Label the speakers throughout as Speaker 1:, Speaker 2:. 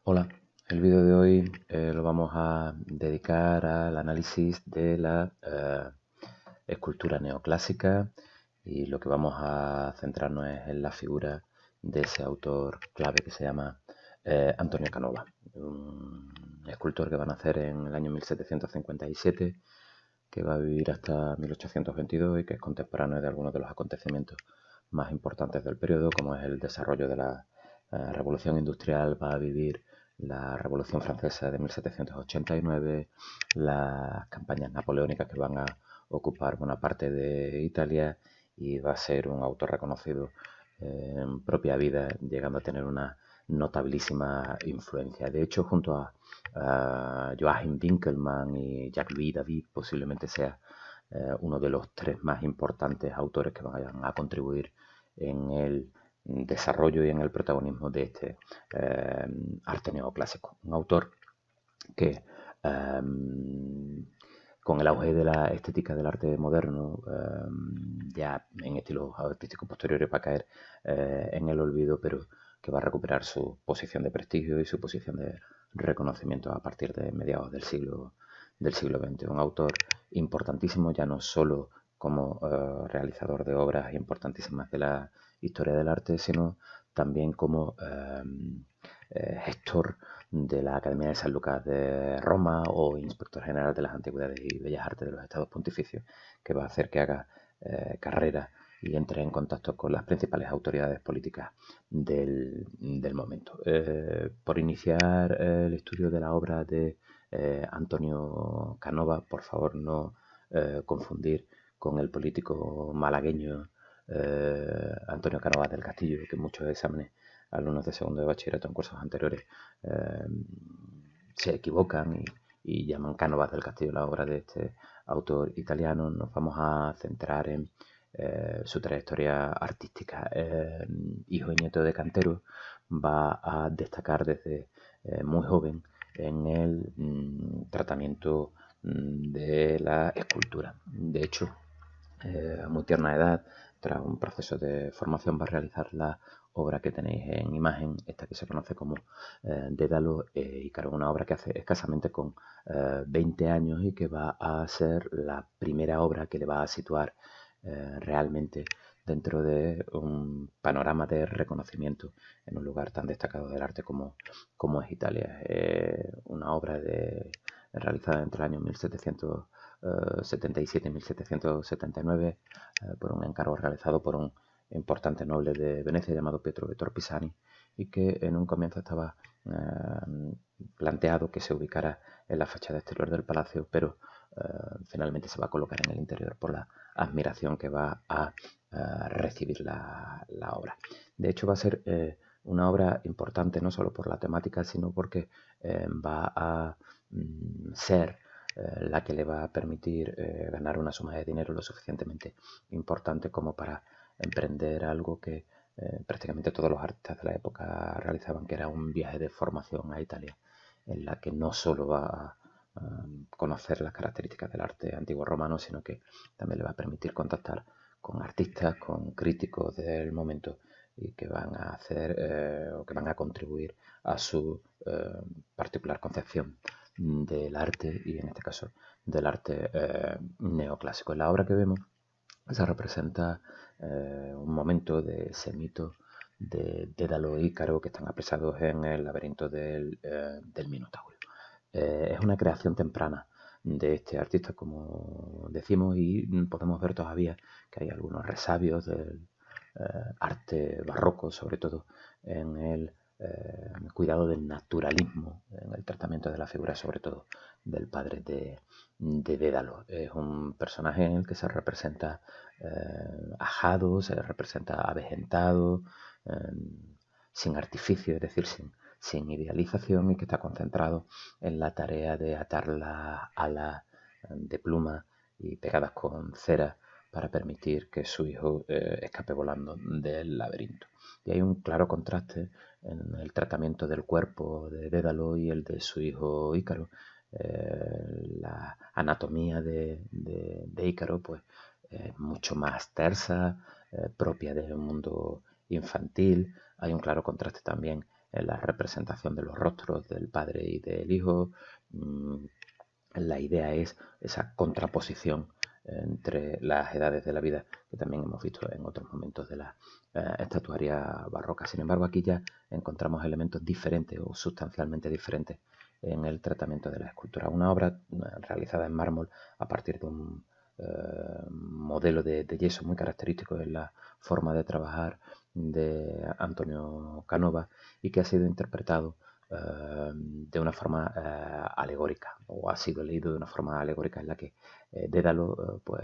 Speaker 1: Hola, el vídeo de hoy lo vamos a dedicar al análisis de la escultura neoclásica y lo que vamos a centrarnos es en la figura de ese autor clave que se llama Antonio Canova, un escultor que va a nacer en el año 1757, que va a vivir hasta 1822 y que es contemporáneo de algunos de los acontecimientos más importantes del periodo, como es el desarrollo de la Revolución Industrial. Va a vivir la Revolución Francesa de 1789, las campañas napoleónicas que van a ocupar buena parte de Italia, y va a ser un autor reconocido en propia vida, llegando a tener una notabilísima influencia. De hecho, junto a Joachim Winckelmann y Jacques-Louis David, posiblemente sea uno de los tres más importantes autores que vayan a contribuir en el desarrollo y en el protagonismo de este arte neoclásico. Un autor que con el auge de la estética del arte moderno, ya en estilos artísticos posteriores va a caer en el olvido, pero que va a recuperar su posición de prestigio y su posición de reconocimiento a partir de mediados del siglo XX. Un autor importantísimo ya no solo como realizador de obras importantísimas de la historia del arte, sino también como gestor de la Academia de San Lucas de Roma o inspector general de las Antigüedades y Bellas Artes de los Estados Pontificios, que va a hacer que haga carrera y entre en contacto con las principales autoridades políticas del momento. Por iniciar el estudio de la obra de Antonio Canova, por favor no confundir con el político malagueño Antonio Canova del Castillo, que muchos exámenes alumnos de segundo de bachillerato en cursos anteriores se equivocan y llaman Cánovas del Castillo la obra de este autor italiano. Nos vamos a centrar en su trayectoria artística. Hijo y nieto de cantero, va a destacar desde muy joven en el tratamiento de la escultura. De hecho, a muy tierna edad, tras un proceso de formación, va a realizar la obra que tenéis en imagen, esta que se conoce como Dédalo Ícaro, una obra que hace escasamente con 20 años y que va a ser la primera obra que le va a situar realmente dentro de un panorama de reconocimiento en un lugar tan destacado del arte como es Italia. Una obra realizada entre el año 1777 y 1779 por un encargo realizado por un importante noble de Venecia llamado Pietro Vettor Pisani, y que en un comienzo estaba planteado que se ubicara en la fachada exterior del palacio, pero finalmente se va a colocar en el interior por la admiración que va a recibir la obra. De hecho, va a ser una obra importante no solo por la temática, sino porque va a ser la que le va a permitir ganar una suma de dinero lo suficientemente importante como para emprender algo que prácticamente todos los artistas de la época realizaban, que era un viaje de formación a Italia, en la que no solo va a conocer las características del arte antiguo romano, sino que también le va a permitir contactar con artistas, con críticos del momento, y que van a hacer o que van a contribuir a su particular concepción del arte, y en este caso del arte neoclásico. En la obra que vemos se representa un momento de ese mito de Dédalo e Ícaro, que están apresados en el laberinto del Minotauro. Es una creación temprana de este artista, como decimos, y podemos ver todavía que hay algunos resabios del arte barroco, sobre todo en el cuidado del naturalismo, en el tratamiento de la figura, sobre todo del padre de Dédalo. Es un personaje en el que se representa ajado, se representa avejentado, sin artificio, es decir, sin idealización, y que está concentrado en la tarea de atar las alas de pluma y pegadas con cera para permitir que su hijo escape volando del laberinto. Y hay un claro contraste en el tratamiento del cuerpo de Dédalo y el de su hijo Ícaro. La anatomía de Ícaro pues es mucho más tersa, propia de un mundo infantil. Hay un claro contraste también la representación de los rostros del padre y del hijo. La idea es esa contraposición entre las edades de la vida, que también hemos visto en otros momentos de la estatuaria barroca. Sin embargo, aquí ya encontramos elementos diferentes o sustancialmente diferentes en el tratamiento de la escultura. Una obra realizada en mármol a partir de un modelo de yeso muy característico en la forma de trabajar de Antonio Canova y que ha sido interpretado de una forma alegórica, o ha sido leído de una forma alegórica, en la que Dédalo pues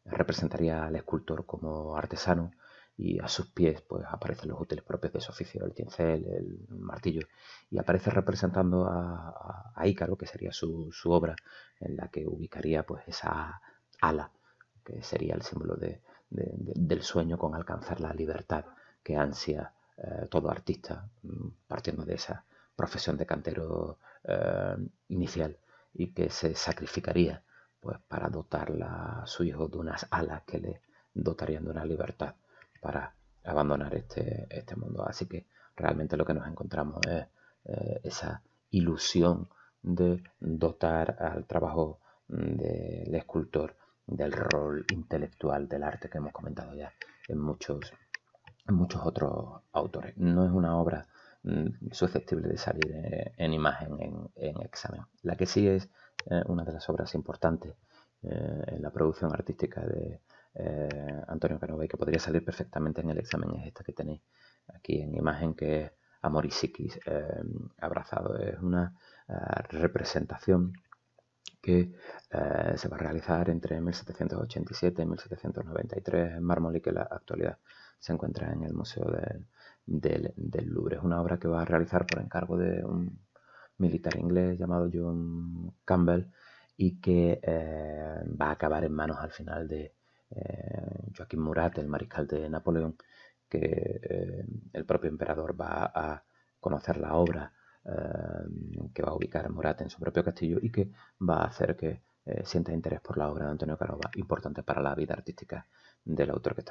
Speaker 1: representaría al escultor como artesano y a sus pies pues aparecen los útiles propios de su oficio, el cincel, el martillo, y aparece representando a Ícaro, que sería su obra, en la que ubicaría pues esa ala, que sería el símbolo del sueño con alcanzar la libertad que ansia todo artista, partiendo de esa profesión de cantero inicial, y que se sacrificaría pues para dotar a su hijo de unas alas que le dotarían de una libertad para abandonar este mundo. Así que realmente lo que nos encontramos es esa ilusión de dotar al trabajo del escultor del rol intelectual del arte que hemos comentado ya en muchos otros autores. No es una obra susceptible de salir en imagen en examen. La que sí es una de las obras importantes en la producción artística de Antonio Canova, y que podría salir perfectamente en el examen, es esta que tenéis aquí en imagen, que es Amor y Psiquis abrazado. Es una representación que se va a realizar entre 1787 y 1793 en mármol, y que en la actualidad se encuentra en el Museo del Louvre. Es una obra que va a realizar por encargo de un militar inglés llamado John Campbell, y que va a acabar en manos al final de Joaquín Murat, el mariscal de Napoleón, que el propio emperador va a conocer la obra que va a ubicar Murat en su propio castillo, y que va a hacer que sienta interés por la obra de Antonio Canova, importante para la vida artística del autor que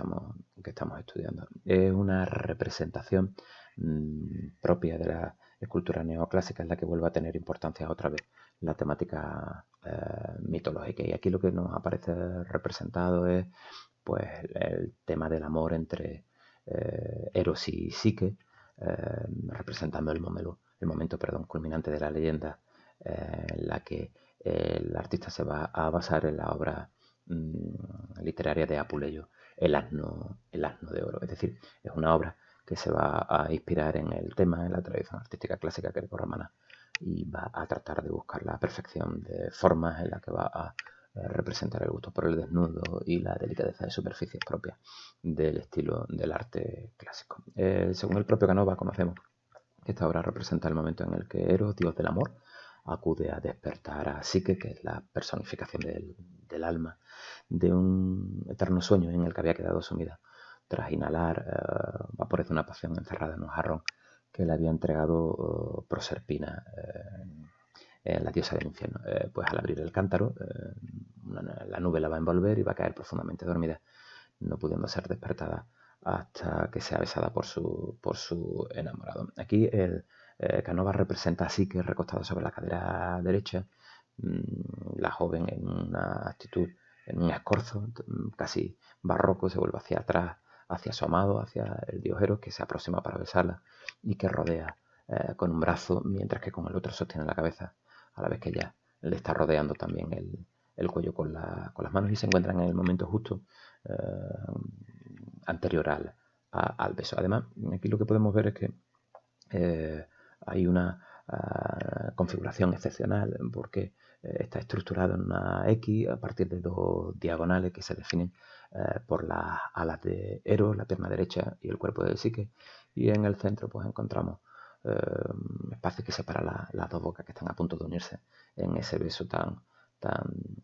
Speaker 1: estamos estudiando. Es una representación propia de la escultura neoclásica, en la que vuelve a tener importancia otra vez la temática mitológica, y aquí lo que nos aparece representado es pues el tema del amor entre Eros y Psique, representando el momento culminante de la leyenda, en la que el artista se va a basar en la obra literaria de Apuleyo, el asno de oro. Es decir, es una obra que se va a inspirar en el tema, en la tradición artística clásica grecorromana, y va a tratar de buscar la perfección de formas, en la que va a representar el gusto por el desnudo y la delicadeza de superficies propias del estilo del arte clásico. Según el propio Canova, conocemos que esta obra representa el momento en el que Eros, dios del amor, acude a despertar a Psique, que es la personificación del alma, de un eterno sueño en el que había quedado sumida tras inhalar vapores de una pasión encerrada en un jarrón que le había entregado Proserpina, la diosa del infierno. Pues al abrir el cántaro, la nube la va a envolver y va a caer profundamente dormida, no pudiendo ser despertada hasta que sea besada por su enamorado. Aquí el Canova representa así que recostada sobre la cadera derecha, la joven en una actitud, en un escorzo casi barroco, se vuelve hacia atrás, hacia su amado, hacia el dios Eros, que se aproxima para besarla y que rodea con un brazo, mientras que con el otro sostiene la cabeza, a la vez que ella le está rodeando también el cuello con las manos, y se encuentran en el momento justo anterior al beso. Además, aquí lo que podemos ver es que hay una configuración excepcional, porque está estructurado en una X a partir de dos diagonales que se definen por las alas de Eros, la pierna derecha, y el cuerpo de Psique, y en el centro pues encontramos un espacio que separa las dos bocas, que están a punto de unirse en ese beso tan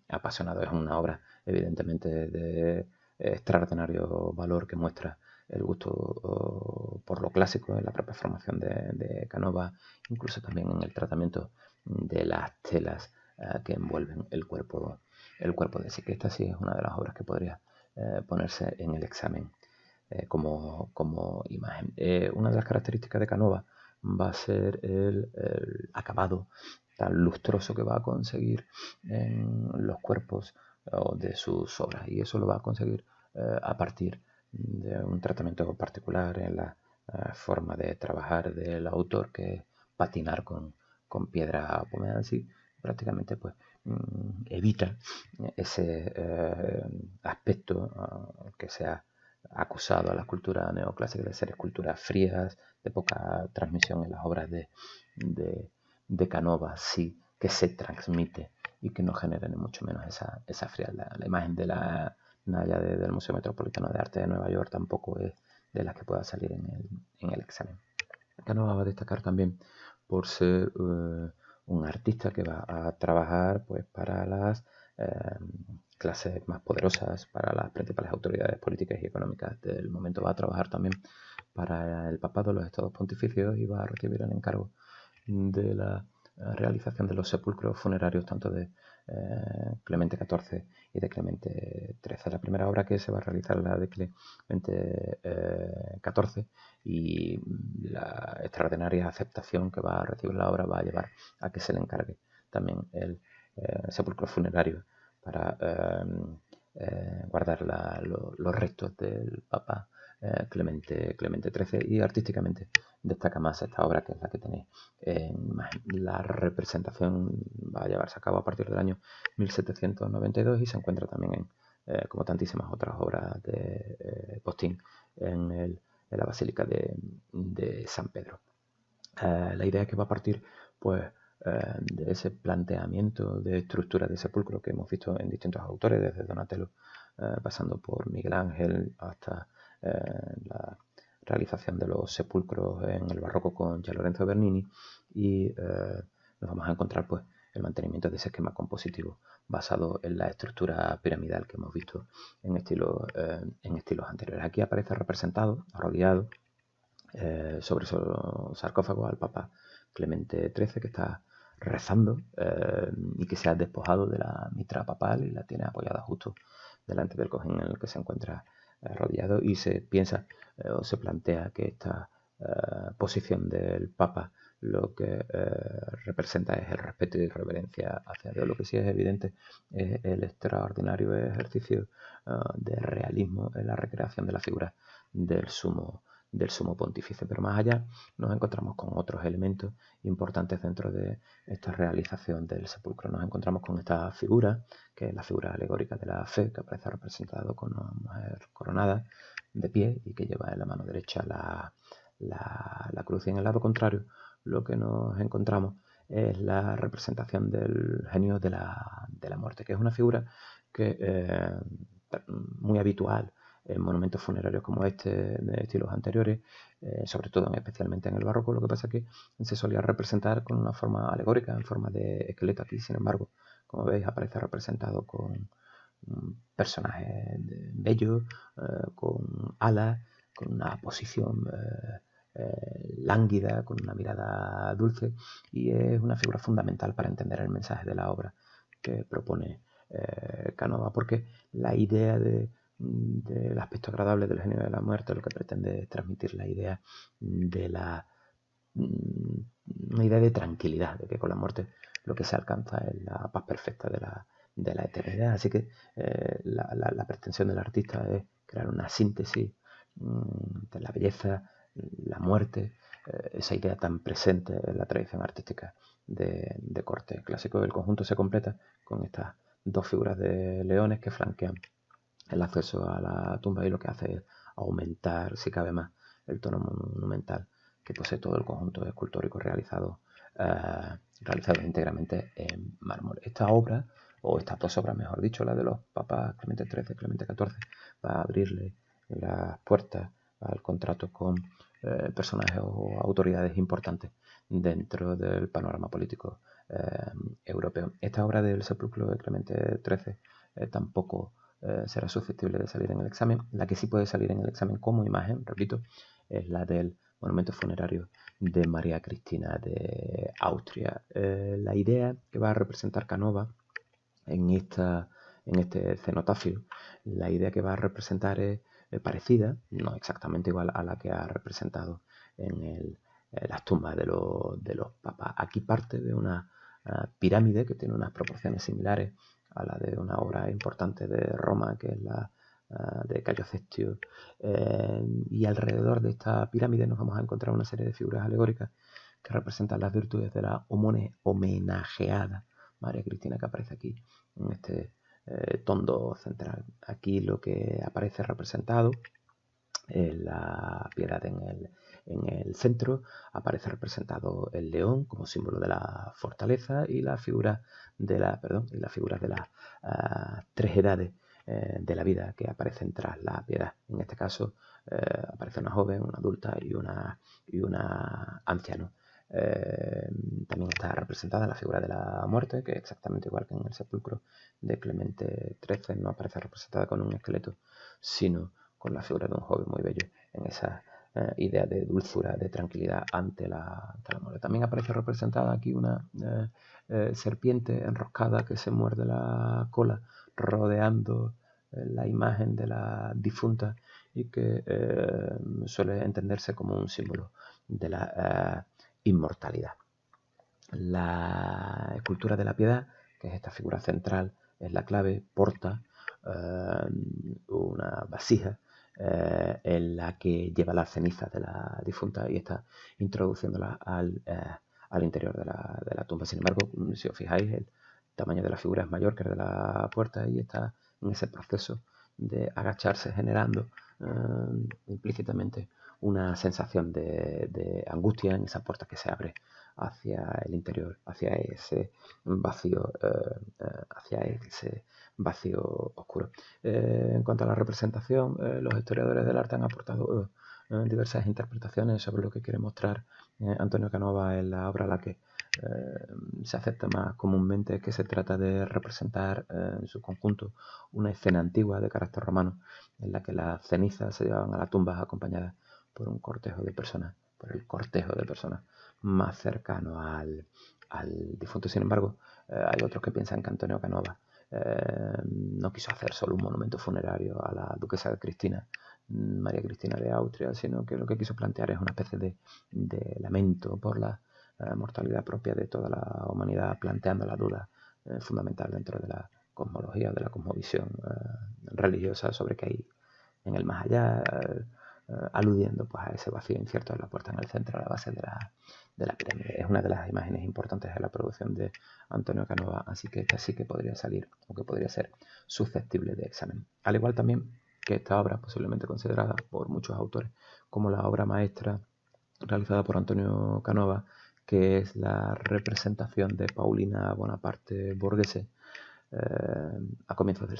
Speaker 1: apasionado. Es una obra evidentemente de extraordinario valor, que muestra el gusto por lo clásico en la propia formación de Canova, incluso también en el tratamiento de las telas que envuelven el cuerpo de Psique. Esta sí es una de las obras que podría ponerse en el examen como imagen. Una de las características de Canova, va a ser el acabado tan lustroso que va a conseguir en los cuerpos de sus obras, y eso lo va a conseguir a partir de un tratamiento particular en la forma de trabajar del autor, que es patinar con piedra pomada. Así prácticamente pues evita ese aspecto que se ha acusado a la escultura neoclásica de ser esculturas frías, de poca transmisión en las obras de Canova, sí que se transmite y que no genera ni mucho menos esa frialdad. La imagen de la Naya del Museo Metropolitano de Arte de Nueva York tampoco es de las que pueda salir en el examen. Canova va a destacar también por ser un artista que va a trabajar pues para las clases más poderosas, para las principales autoridades políticas y económicas del momento. Va a trabajar también para el papado, los estados pontificios, y va a recibir el encargo de la realización de los sepulcros funerarios tanto de Clemente XIV y de Clemente XIII. La primera obra que se va a realizar es la de Clemente XIV, y la extraordinaria aceptación que va a recibir la obra va a llevar a que se le encargue también el sepulcro funerario para guardar los restos del Papa Clemente XIII. Y artísticamente destaca más esta obra, que es la que tenéis en imagen. La representación va a llevarse a cabo a partir del año 1792 y se encuentra también como tantísimas otras obras de Postín en la Basílica de San Pedro. La idea es que va a partir pues de ese planteamiento de estructura de sepulcro que hemos visto en distintos autores, desde Donatello pasando por Miguel Ángel hasta la realización de los sepulcros en el barroco con Gian Lorenzo Bernini, y nos vamos a encontrar pues el mantenimiento de ese esquema compositivo basado en la estructura piramidal que hemos visto en estilos anteriores. Aquí aparece representado, arrodillado, sobre su sarcófago al Papa Clemente XIII, que está rezando y que se ha despojado de la mitra papal y la tiene apoyada justo delante del cojín en el que se encuentra arrodillado, y se piensa o se plantea que esta posición del Papa lo que representa es el respeto y reverencia hacia Dios. Lo que sí es evidente es el extraordinario ejercicio de realismo en la recreación de la figura del sumo pontífice. Pero más allá nos encontramos con otros elementos importantes dentro de esta realización del sepulcro. Nos encontramos con esta figura, que es la figura alegórica de la fe, que aparece representado con una mujer coronada de pie y que lleva en la mano derecha la cruz. Y en el lado contrario lo que nos encontramos es la representación del genio de la muerte, que es una figura que muy habitual en monumentos funerarios como este, de estilos anteriores, sobre todo especialmente en el barroco. Lo que pasa es que se solía representar con una forma alegórica, en forma de esqueleto. Aquí, sin embargo, como veis, aparece representado con un personaje bello, con alas, con una posición lánguida, con una mirada dulce, y es una figura fundamental para entender el mensaje de la obra que propone Canova, porque la idea del aspecto agradable del genio de la muerte lo que pretende es transmitir la idea de una idea de tranquilidad, de que con la muerte lo que se alcanza es la paz perfecta de la eternidad. Así que la pretensión del artista es crear una síntesis de la belleza, la muerte, esa idea tan presente en la tradición artística de corte clásico. El conjunto se completa con estas dos figuras de leones que flanquean el acceso a la tumba, y lo que hace es aumentar, si cabe más, el tono monumental que posee todo el conjunto escultórico realizado íntegramente en mármol. Esta obra, o estas dos obras, mejor dicho, la de los papas Clemente XIII y Clemente XIV, va a abrirle las puertas al contrato con personajes o autoridades importantes dentro del panorama político europeo. Esta obra del sepulcro de Clemente XIII tampoco será susceptible de salir en el examen. La que sí puede salir en el examen como imagen, repito, es la del monumento funerario de María Cristina de Austria. La idea que va a representar Canova en este cenotafio, la idea que va a representar es parecida, no exactamente igual a la que ha representado en las tumbas de los papas. Aquí parte de una pirámide que tiene unas proporciones similares a la de una obra importante de Roma, que es la de Cayo Cestio, y alrededor de esta pirámide nos vamos a encontrar una serie de figuras alegóricas que representan las virtudes de la homenajeada María Cristina, que aparece aquí en este tondo central. Aquí lo que aparece representado es la piedad en el centro, aparece representado el león como símbolo de la fortaleza y la figura de y las figuras de las tres edades de la vida que aparecen tras la piedad. En este caso aparece una joven, una adulta y una anciano. También está representada la figura de la muerte, que exactamente igual que en el sepulcro de Clemente XIII, no aparece representada con un esqueleto, sino con la figura de un joven muy bello en esa idea de dulzura, de tranquilidad ante la muerte. También aparece representada aquí una serpiente enroscada que se muerde la cola, rodeando la imagen de la difunta y que suele entenderse como un símbolo de la inmortalidad. La escultura de la piedad, que es esta figura central, es la clave, porta una vasija en la que lleva las cenizas de la difunta y está introduciéndola al interior de la tumba. Sin embargo, si os fijáis, el tamaño de la figura es mayor que el de la puerta y está en ese proceso de agacharse, generando implícitamente una sensación de angustia en esa puerta que se abre hacia el interior, hacia ese vacío, oscuro. En cuanto a la representación, los historiadores del arte han aportado diversas interpretaciones sobre lo que quiere mostrar Antonio Canova en la obra a la que se acepta más comúnmente que se trata de representar en su conjunto una escena antigua de carácter romano en la que las cenizas se llevaban a las tumbas acompañadas por un cortejo de personas, por el cortejo de personas más cercano al difunto. Sin embargo, hay otros que piensan que Antonio Canova no quiso hacer solo un monumento funerario a la duquesa de Cristina, María Cristina de Austria, sino que lo que quiso plantear es una especie de lamento por la mortalidad propia de toda la humanidad, planteando la duda fundamental dentro de la cosmología, de la cosmovisión religiosa sobre qué hay en el más allá, aludiendo pues, a ese vacío incierto de la puerta en el centro, a la base de la pirámide. Es una de las imágenes importantes de la producción de Antonio Canova, así que esta sí que podría salir o que podría ser susceptible de examen. Al igual también que esta obra, posiblemente considerada por muchos autores como la obra maestra realizada por Antonio Canova, que es la representación de Paulina Bonaparte Borghese a comienzos del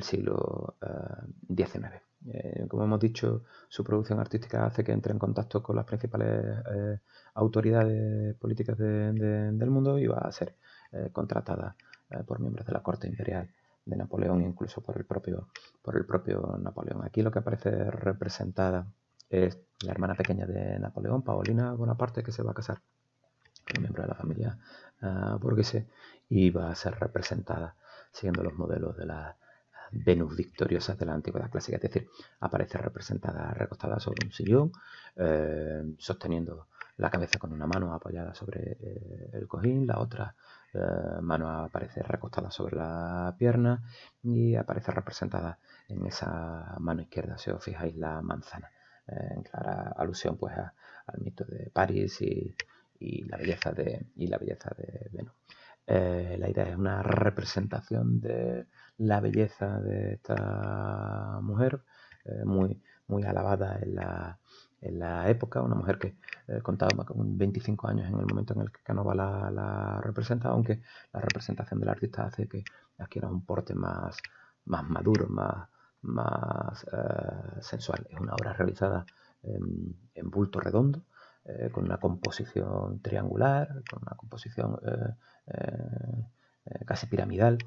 Speaker 1: siglo XIX. Como hemos dicho, su producción artística hace que entre en contacto con las principales autoridades políticas del mundo y va a ser contratada por miembros de la corte imperial de Napoleón, incluso por el propio Napoleón. Aquí lo que aparece representada es la hermana pequeña de Napoleón, Paulina Bonaparte, que se va a casar con un miembro de la familia burguese y va a ser representada siguiendo los modelos de las Venus victoriosas de la antigüedad clásica, es decir, aparece representada recostada sobre un sillón, sosteniendo la cabeza con una mano apoyada sobre el cojín, la otra mano aparece recostada sobre la pierna y aparece representada en esa mano izquierda, si os fijáis, la manzana, en clara alusión pues al mito de París y la belleza de Venus. La idea es una representación de la belleza de esta mujer, muy alabada en la época, una mujer que contaba con 25 años en el momento en el que Canova la representa, aunque la representación del artista hace que adquiera un porte más maduro, más sensual. Es una obra realizada en bulto redondo, con una composición triangular, con una composición casi piramidal,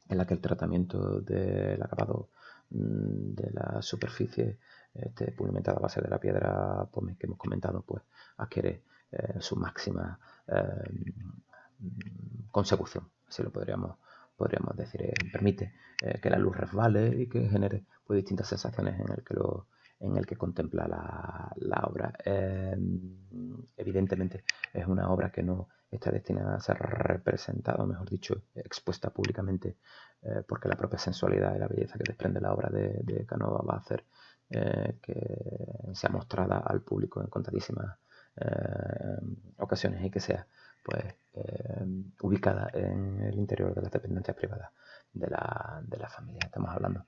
Speaker 1: en la que el tratamiento del acabado de la superficie pulimentada a base de la piedra que hemos comentado, pues adquiere su máxima consecución, así lo podríamos decir. Permite que la luz resbale y que genere pues, distintas sensaciones en en el que contempla la obra. Evidentemente es una obra que no está destinada a ser representada, o mejor dicho, expuesta públicamente, porque la propia sensualidad y la belleza que desprende la obra de Canova va a hacer que sea mostrada al público en contadísimas ocasiones y que sea pues ubicada en el interior de las dependencias privadas de la familia. Estamos hablando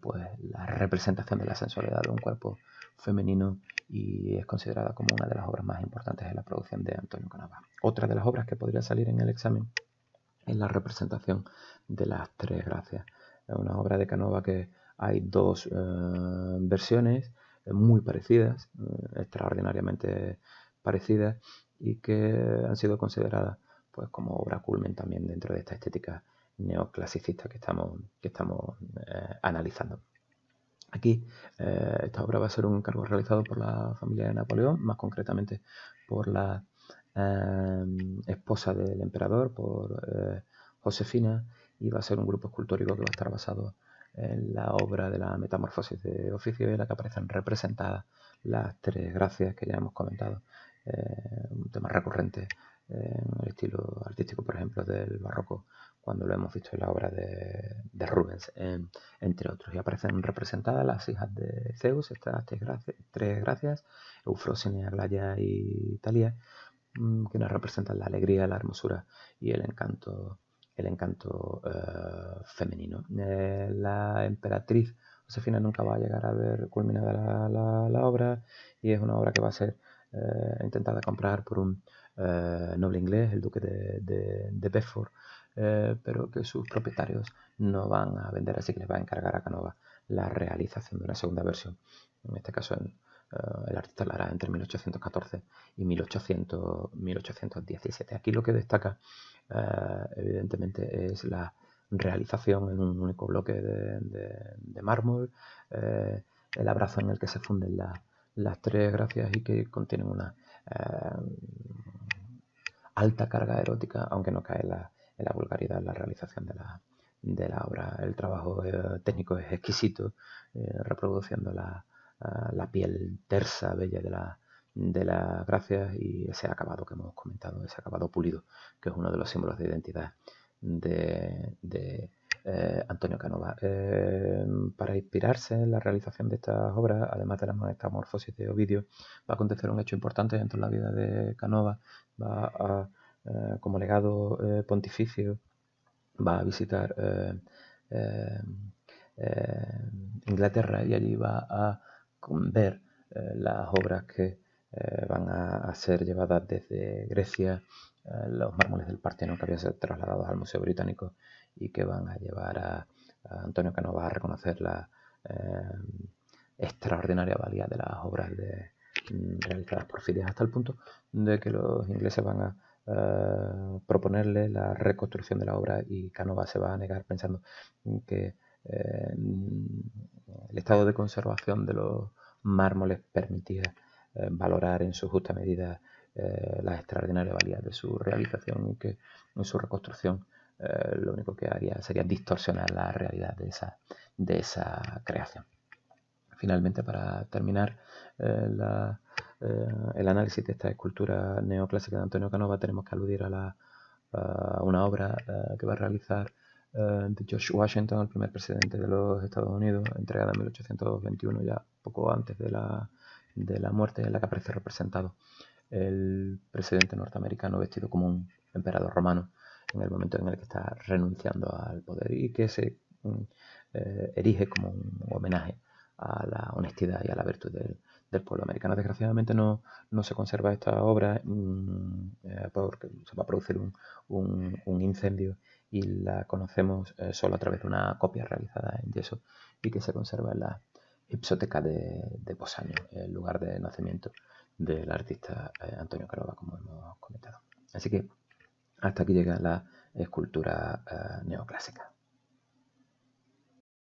Speaker 1: pues la representación de la sensualidad de un cuerpo femenino y es considerada como una de las obras más importantes de la producción de Antonio Canova. Otra de las obras que podría salir en el examen es la representación de las Tres Gracias. Es una obra de Canova que hay dos versiones muy parecidas, extraordinariamente parecidas, y que han sido consideradas pues, como obra culmen también dentro de esta estética neoclasicista que estamos analizando. Aquí esta obra va a ser un encargo realizado por la familia de Napoleón, más concretamente por la esposa del emperador, por Josefina, y va a ser un grupo escultórico que va a estar basado en la obra de la Metamorfosis de Oficio, en la que aparecen representadas las Tres Gracias que ya hemos comentado, un tema recurrente en el estilo artístico, por ejemplo, del barroco, cuando lo hemos visto en la obra de Rubens, entre otros. Y aparecen representadas las hijas de Zeus, estas tres gracias, Eufrosine, Aglaya y Thalía, que nos representan la alegría, la hermosura y el encanto femenino. La emperatriz Josefina nunca va a llegar a ver culminada la obra, y es una obra que va a ser intentada comprar por un noble inglés, el duque de Bedford, pero que sus propietarios no van a vender, así que les va a encargar a Canova la realización de una segunda versión. En este caso el artista la hará entre 1814 y 1817. Aquí lo que destaca evidentemente es la realización en un único bloque de mármol, el abrazo en el que se funden las Tres Gracias y que contienen una alta carga erótica, aunque no cae en la vulgaridad en la realización de la obra. El trabajo técnico es exquisito, reproduciendo la piel tersa, bella de las gracias, y ese acabado que hemos comentado, ese acabado pulido, que es uno de los símbolos de identidad de Antonio Canova. Para inspirarse en la realización de estas obras, además de la Metamorfosis de Ovidio, va a acontecer un hecho importante dentro de la vida de Canova. Va a, como legado pontificio, va a visitar Inglaterra, y allí va a ver las obras que van a ser llevadas desde Grecia, los mármoles del Partenón que habían sido trasladados al Museo Británico y que van a llevar a Antonio Canova a reconocer la extraordinaria valía de las obras realizadas por Fidias, hasta el punto de que los ingleses van a proponerle la reconstrucción de la obra, y Canova se va a negar pensando que el estado de conservación de los mármoles permitía valorar en su justa medida la extraordinaria valía de su realización, y que en su reconstrucción lo único que haría sería distorsionar la realidad de esa creación. Finalmente, para terminar el análisis de esta escultura neoclásica de Antonio Canova, tenemos que aludir a una obra que va a realizar de George Washington, el primer presidente de los Estados Unidos, entregada en 1821, ya poco antes de la muerte, en la que aparece representado el presidente norteamericano vestido como un emperador romano en el momento en el que está renunciando al poder, y que se erige como un homenaje a la honestidad y a la virtud del pueblo americano. Desgraciadamente no se conserva esta obra porque se va a producir un incendio, y la conocemos solo a través de una copia realizada en yeso y que se conserva en la Ipsoteca de Posaño, el lugar de nacimiento del artista Antonio Canova, como hemos comentado. Así que hasta aquí llega la escultura neoclásica.